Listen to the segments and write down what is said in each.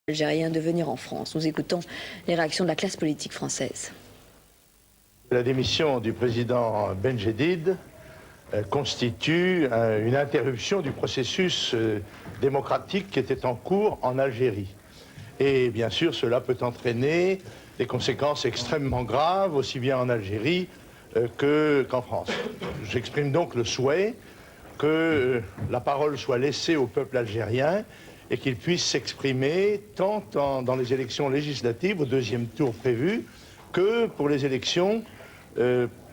Algériens de venir en France. Nous écoutons les réactions de la classe politique française. La démission du président Benjedid constitue une interruption du processus démocratique qui était en cours en Algérie. Et bien sûr, cela peut entraîner des conséquences extrêmement graves, aussi bien en Algérie qu'en France. J'exprime donc le souhait que la parole soit laissée au peuple algérien et qu'il puisse s'exprimer tant dans les élections législatives, au deuxième tour prévu, que pour les élections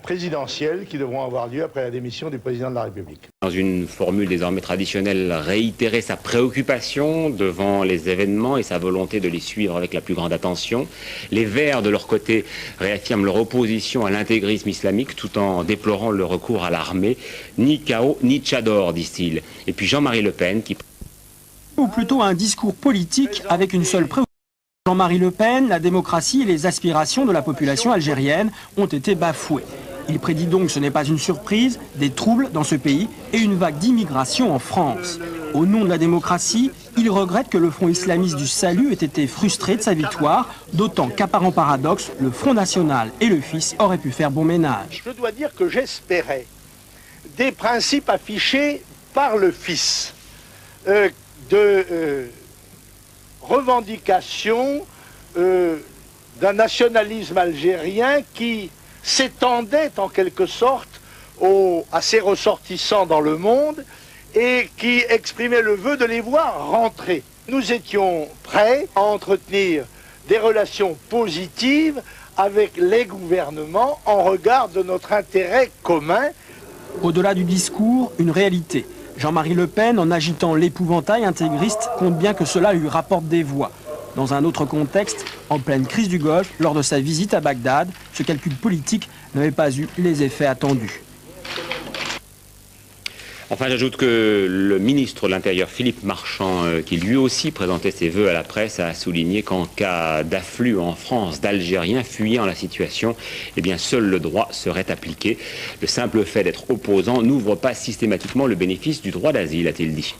présidentielles qui devront avoir lieu après la démission du président de la République. Dans une formule désormais traditionnelle, réitérer sa préoccupation devant les événements et sa volonté de les suivre avec la plus grande attention. Les Verts, de leur côté, réaffirment leur opposition à l'intégrisme islamique tout en déplorant le recours à l'armée. Ni chaos, ni tchador, disent-ils. Et puis Jean-Marie Le Pen qui... Ou plutôt un discours politique avec une seule préoccupation. Jean-Marie Le Pen, la démocratie et les aspirations de la population algérienne ont été bafouées. Il prédit donc, ce n'est pas une surprise, des troubles dans ce pays et une vague d'immigration en France. Au nom de la démocratie, il regrette que le Front islamiste du Salut ait été frustré de sa victoire, d'autant qu'apparent paradoxe, le Front national et le Fils auraient pu faire bon ménage. Je dois dire que j'espérais des principes affichés par le Fils, de revendication d'un nationalisme algérien qui s'étendait en quelque sorte à ses ressortissants dans le monde et qui exprimait le vœu de les voir rentrer. Nous étions prêts à entretenir des relations positives avec les gouvernements en regard de notre intérêt commun. Au-delà du discours, une réalité. Jean-Marie Le Pen, en agitant l'épouvantail intégriste, compte bien que cela lui rapporte des voix. Dans un autre contexte, en pleine crise du Golfe, lors de sa visite à Bagdad, ce calcul politique n'avait pas eu les effets attendus. Enfin, j'ajoute que le ministre de l'Intérieur, Philippe Marchand, qui lui aussi présentait ses vœux à la presse, a souligné qu'en cas d'afflux en France d'Algériens fuyant la situation, eh bien, seul le droit serait appliqué. Le simple fait d'être opposant n'ouvre pas systématiquement le bénéfice du droit d'asile, a-t-il dit.